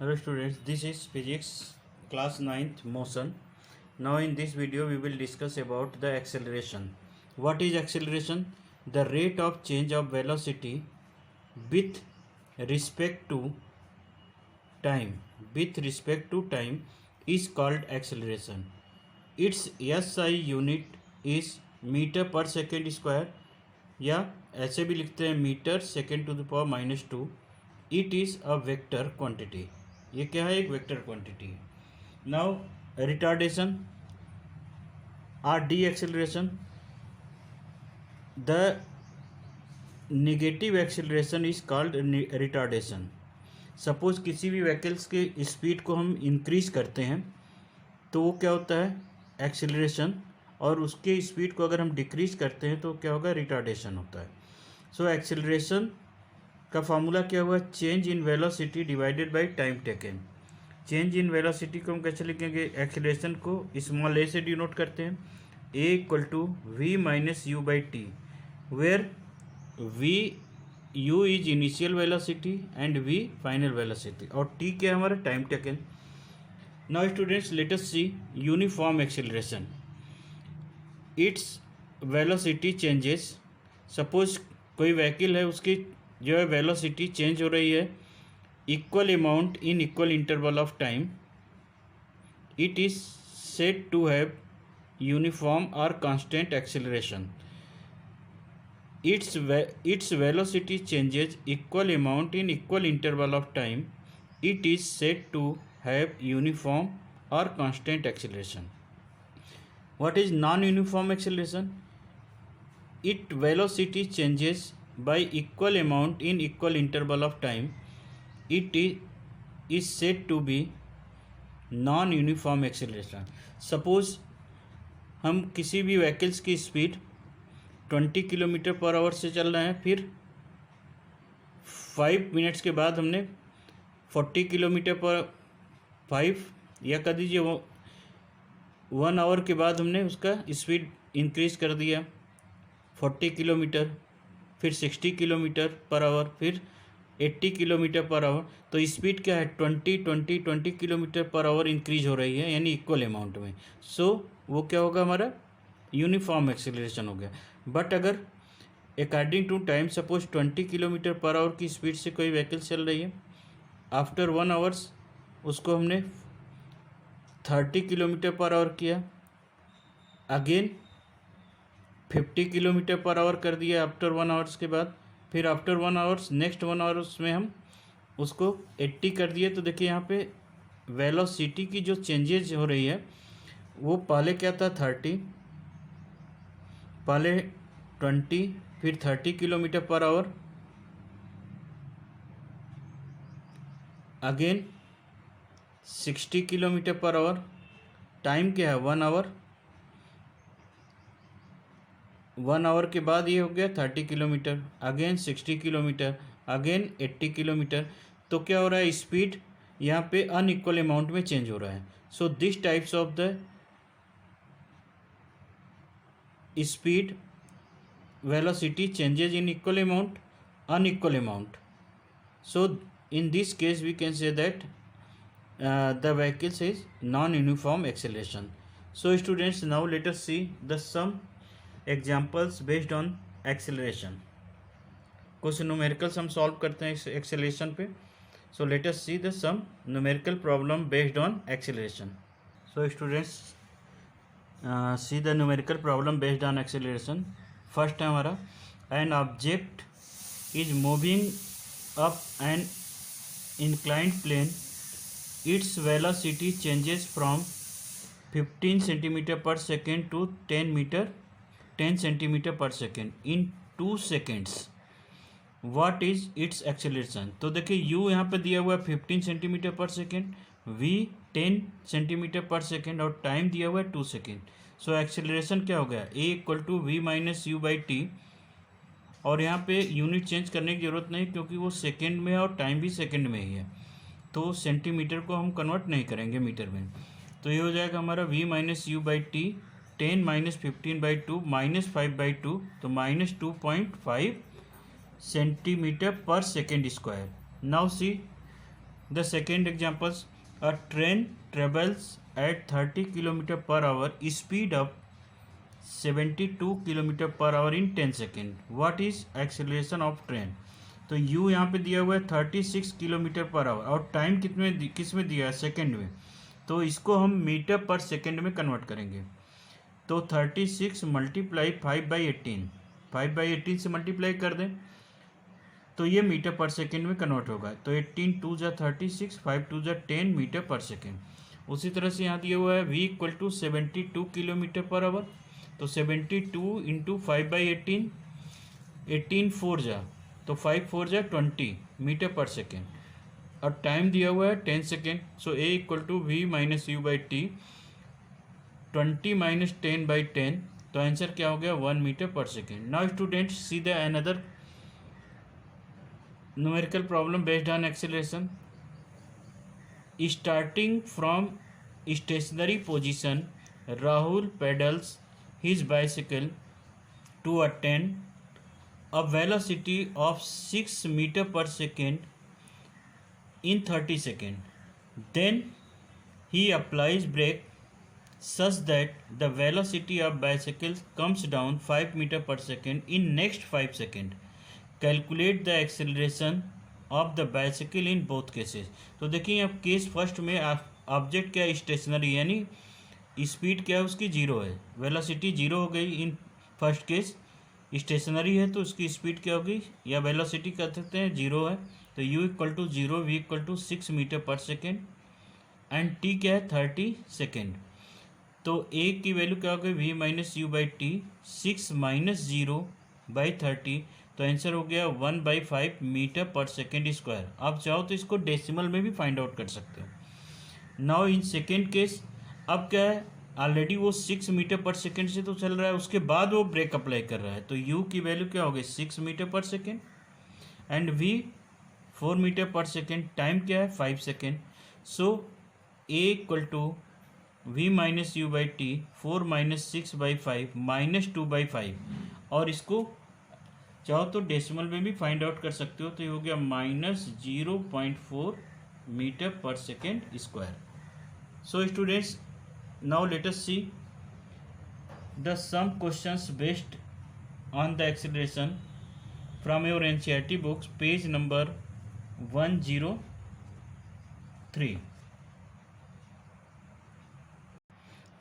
Hello students, this is physics class 9th motion. Now in this video we will discuss about the acceleration. What is acceleration? The rate of change of velocity with respect to time. With respect to time is called acceleration. Its SI unit is metre per second square या ऐसे भी लिखते हैं metre second to the power -2. It is a vector quantity. ये क्या है? एक vector quantity है. Now retardation are the acceleration. The negative acceleration is called retardation. Suppose किसी भी व्हीकल्स के स्पीड को हम इंक्रीज करते हैं तो वो क्या होता है? एक्सेलरेशन. और उसके स्पीड को अगर हम डिक्रीज करते हैं तो क्या होगा? रिटार्डेशन होता है. सो एक्सेलरेशन का फार्मूला क्या हुआ? Change in velocity divided by time taken. Change in velocity को हम कैसे लिखेंगे? एक्सेलरेशन को स्मॉल ए से डिनोट करते हैं. A equal to v minus u by t, where v u is initial velocity and v final velocity और t क्या है हमारा? Time taken. Now students let us see uniform acceleration. Its velocity changes. Suppose कोई vehicle है, उसकी जो है velocity change हो रही है equal amount in equal interval of time. It is said to have uniform और constant acceleration. its velocity changes equal amount in equal interval of time. It is said to have uniform or constant acceleration. What is non-uniform acceleration? Its velocity changes by equal amount in equal interval of time. It is said to be non-uniform acceleration. Suppose हम किसी भी vehicles की speed 20 kilometre per our से चल रहे हैं, फिर 5 minutes के बाद हमने 40 किलोमीटर पर 5 या कर दीजिए वो 1 आवर के बाद हमने उसका स्पीड इंक्रीज कर दिया 40 किलोमीटर, फिर 60 किलोमीटर पर आवर, फिर 80 किलोमीटर पर आवर. तो स्पीड क्या है? 20 किलोमीटर पर आवर इंक्रीज हो रही है, यानी इक्वल अमाउंट में. सो वो क्या होगा? हमारा यूनिफॉर्म एक्सेलरेशन हो गया. बट अगर according to time suppose 20 kilometre per hour की स्पीड से कोई व्हीकल चल रही है, आफ्टर 1 आवर्स उसको हमने 30 किलोमीटर पर आवर किया, अगेन 50 किलोमीटर पर आवर कर दिया आफ्टर 1 आवर्स के बाद, फिर आफ्टर 1 आवर्स नेक्स्ट 1 आवर्स में हम उसको 80 कर दिए. तो देखिए यहाँ पे वेलोसिटी की जो चेंजेज हो रही है वो पहले क्या था? 30, पहले 20, फिर 30 kilometre per our, again 60 kilometre per our. Time क्या है? 1 आवर. 1 आवर के बाद ये हो गया 30 kilometre, again 60 kilometre, again 80 kilometre. तो क्या हो रहा है? स्पीड यहाँ पे अनइक्वल अमाउंट में चेंज हो रहा है. So this types of the speed velocity changes in equal amount, unequal amount. So in this case we can say that the vehicles is non-uniform acceleration. So students, now let us see the some examples based on acceleration. कुछ numericals हम solve करते हैं इस acceleration पे. So let us see the some numerical problem based on acceleration. So students see the numerical problem based on acceleration. First है हमारा, an object is moving up an inclined plane. Its velocity changes from 15 centimetre per second to 10 centimetre per second in 2 seconds. What is its acceleration? तो देखिए u यहाँ पे दिया हुआ है 15 centimetre per second, v 10 centimetre per second और time दिया हुआ है 2 सेकेंड. सो एक्सेलरेशन क्या हो गया? a equal to v minus u by t. और यहाँ पे यूनिट चेंज करने की ज़रूरत नहीं क्योंकि वो सेकेंड में है और टाइम भी सेकेंड में ही है, तो सेंटीमीटर को हम कन्वर्ट नहीं करेंगे मीटर में. तो ये हो जाएगा हमारा v minus u by T 10 minus 15/2 minus 5/2, तो minus 2.5 centimetre per second square. Now see The second examples, a train travels at 30 km per hour, speed up 72 km per hour in 10 second. What is acceleration of train? तो u यहाँ पे दिया हुआ है 36 kilometre per our और time किस में दिया है, सेकेंड में. तो इसको हम मीटर पर सेकेंड में कन्वर्ट करेंगे. तो 36 मल्टीप्लाई 5/18, 5/18 से मल्टीप्लाई कर दें तो ये मीटर पर सेकेंड में कन्वर्ट होगा. तो 18 2 जा 36, 5 2 जा 10 मीटर पर सेकेंड. उसी तरह से यहाँ दिया हुआ है v equal to 72 kilometre per hour. तो 72 इंटू 5/18, 18 4 जा तो 5 4 जा 20 मीटर पर सेकेंड और टाइम दिया हुआ है 10 second. So a equal to v minus u by t, 20 minus 10/10. तो आंसर क्या हो गया, 1 metre per second. Now students see the another numerical problem based on acceleration. Starting from stationary position, Rahul pedals his bicycle to attain a velocity of 6 meter per second in 30 seconds. Then he applies brake such that the velocity of bicycle comes down 5 meter per second in next 5 seconds. Calculate the acceleration of the bicycle in both cases. तो देखिए अब case first में object क्या है, stationery, यानी speed क्या है उसकी जीरो है, वेलोसिटी जीरो हो गई इन फर्स्ट केस. स्टेशनरी है तो उसकी स्पीड क्या होगी या वेलोसिटी कह सकते हैं जीरो है. तो u equal to zero, v equal to 6 metre per second and t क्या है 30 सेकेंड. तो a की वैल्यू क्या हो गई, v minus u by T, 6 minus zero by 30. तो आंसर हो गया 1/5 मीटर पर सेकेंड स्क्वायर. आप चाहो तो इसको डेसिमल में भी फाइंड आउट कर सकते हो. नाउ इन सेकेंड केस अब क्या है, ऑलरेडी वो 6 मीटर पर सेकेंड से तो चल रहा है, उसके बाद वो ब्रेक अप्लाई कर रहा है. तो u की वैल्यू क्या हो गई 6 metre per second and v 4 metre per second. Time क्या है 5 second. So a equal to v minus u by t, 4 minus 6/5 minus 2/5. और इसको चाहो तो डेसिमल में भी फाइंड आउट कर सकते हो. तो ये हो गया minus 0.4 metre per second square. So students now let us see the some questions based on the acceleration from your NCERT books, page number 103.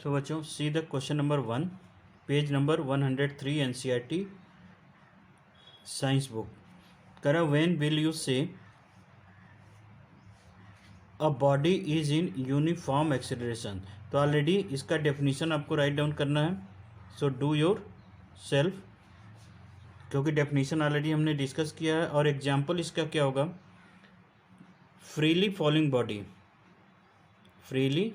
So बच्चों see the question number 1, page number 103 NCERT science book. करा when will you say a body is in uniform acceleration. तो already इसका definition आपको write down करना है. So do yourself, क्योंकि definition already हमने discuss किया है. और एग्जाम्पल इसका क्या होगा, freely falling body, freely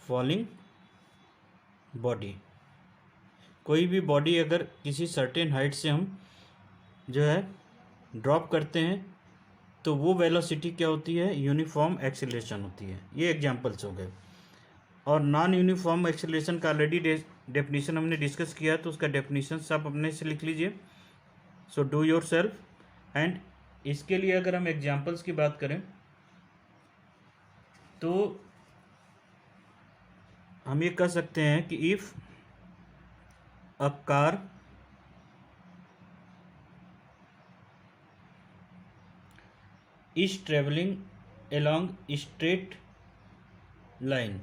falling body. कोई भी बॉडी अगर किसी सर्टेन हाइट से हम जो है ड्रॉप करते हैं तो वो वेलोसिटी क्या होती है, यूनिफॉर्म एक्सेलरेशन होती है. ये एग्जांपल्स हो गए. और नॉन यूनिफॉर्म एक्सेलरेशन का ऑलरेडी डेफिनेशन हमने डिस्कस किया है, तो उसका डेफिनेशन सब अपने से लिख लीजिए. सो डू योर सेल्फ. एंड इसके लिए अगर हम एग्जांपल्स की बात करें तो हम ये कह सकते हैं कि if a car is traveling along straight line,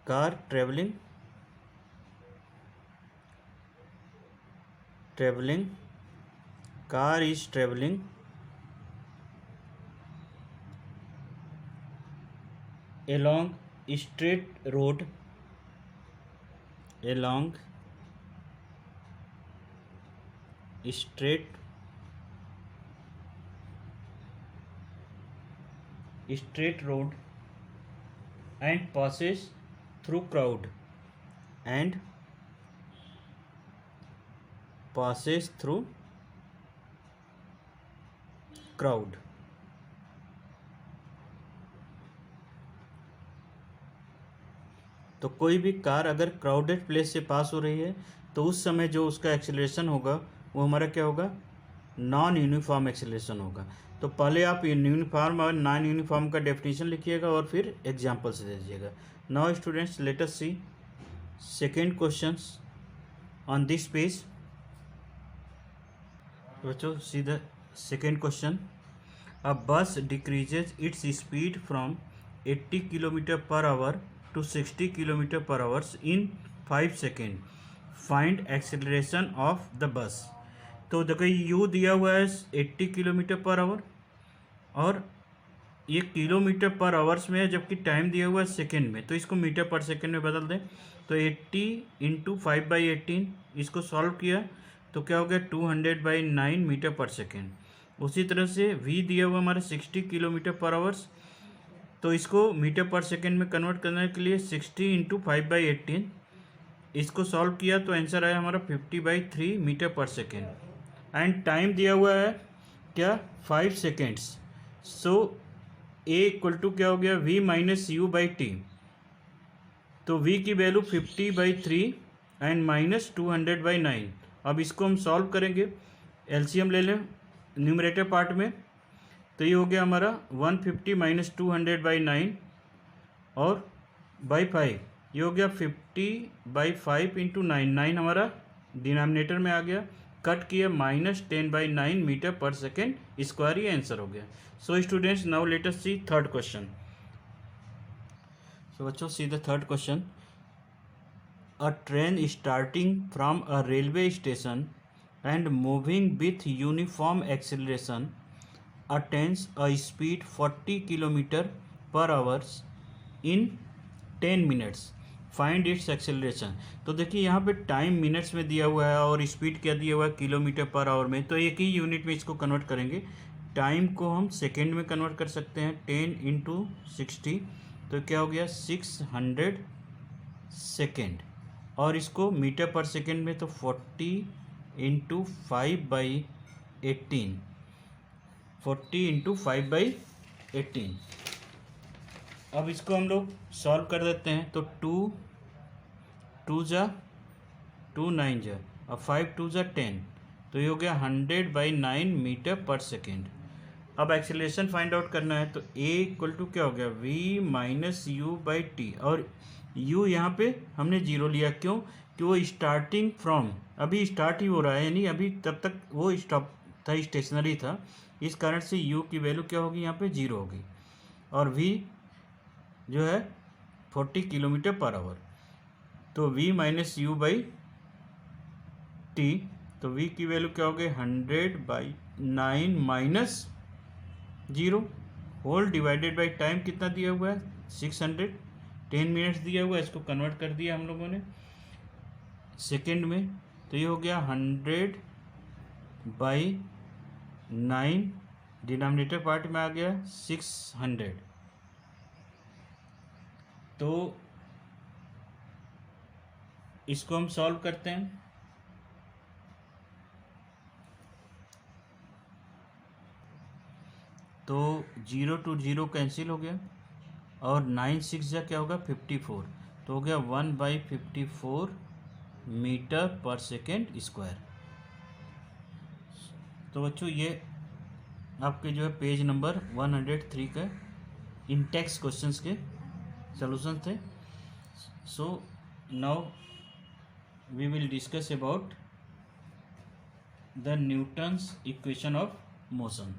car traveling car is traveling along straight road, along straight road and passes through crowd, and passes through crowd. तो कोई भी कार अगर क्राउडेड प्लेस से पास हो रही है तो उस समय जो उसका एक्सेलरेशन होगा वो हमारा क्या होगा, नॉन यूनिफॉर्म एक्सेलरेशन होगा। तो पहले आप यूनिफॉर्म और नॉन यूनिफॉर्म का डेफिनेशन लिखिएगा और फिर एग्जाम्पल्स दे दीजिएगा। Now students, let us see second questions on this page. बच्चों, see the second question. A bus decreases its speed from 80 km/h to 60 km/h in 5 seconds. Find acceleration of the bus. तो देखो u दिया हुआ है 80 km/h और ये kilometre पर hours में है, जबकि टाइम दिया हुआ है सेकेंड में। तो इसको मीटर पर सेकेंड में बदल दें। तो 80 इंटू 5/18, इसको सॉल्व किया तो क्या हो गया 200/9 मीटर पर सेकेंड। उसी तरह से v दिया हुआ हमारा 60 किलोमीटर पर आवर्स, तो इसको मीटर पर सेकेंड में कन्वर्ट करने के लिए 60 इंटू 5/18, इसको सॉल्व किया तो आंसर आया हमारा 50/3 metre per second. And time दिया हुआ है क्या 5 seconds. So a equal to क्या हो गया v minus u by t. तो v की वैल्यू 50/3 एंड माइनस 200/9। अब इसको हम सॉल्व करेंगे, एलसीएम ले लें न्यूमरेटर पार्ट में। तो ये हो गया हमारा 150 माइनस 200/9 और बाई 5, ये हो गया 50/5 इंटू 9 हमारा डिनोमिनेटर में आ गया। कट किया -10/9 मीटर पर सेकेंड स्क्वायर, ये आंसर हो गया। So students, now let us see third question. So बच्चों, see the third question. A train starting from a railway station and moving with uniform acceleration attains a speed 40 km/h in 10 minutes. Find its acceleration. तो देखिए यहाँ पे time minutes में दिया हुआ है और स्पीड क्या दिया हुआ है किलोमीटर पर आवर में। तो एक ही यूनिट में इसको कन्वर्ट करेंगे। टाइम को हम सेकेंड में कन्वर्ट कर सकते हैं, 10 इंटू 60, तो क्या हो गया 600 सेकेंड। और इसको मीटर पर सेकेंड में तो 40 इंटू 5/18, 40 इंटू 5/18। अब इसको हम लोग सॉल्व कर देते हैं। तो 2 जा 2 9 जा और 5 2 जा 10, तो ये हो गया 100/9 मीटर पर सेकेंड। अब एक्सेलरेशन फाइंड आउट करना है। तो a इक्वल टू क्या हो गया v minus u by t, और u यहाँ पे हमने जीरो लिया, क्यों कि वो स्टार्टिंग फ्रॉम, अभी स्टार्ट ही हो रहा है, यानी अभी तब तक वो स्टॉप था, स्टेशनरी था। इस कारण से u की वैल्यू क्या होगी यहाँ पे 0 होगी। और v जो है 40 किलोमीटर पर आवर, तो v minus u by t, तो v की वैल्यू क्या हो गई 100/9 minus 0 whole divided by time कितना दिया हुआ है 600, 10 मिनट्स दिया हुआ है। इसको कन्वर्ट कर दिया हम लोगों ने सेकेंड में, तो ये हो गया 100/9, डिनोमिनेटर पार्ट में आ गया 600। तो इसको हम सॉल्व करते हैं। तो 0 to 0 कैंसिल हो गया और 9 6 जा क्या होगा 54, तो हो गया 1/54 मीटर पर सेकेंड स्क्वायर। तो बच्चों, ये आपके जो है पेज नंबर 103 का इंटेक्स क्वेश्चंस के सॉल्यूशन थे। So now we will discuss about the Newton's equation of motion.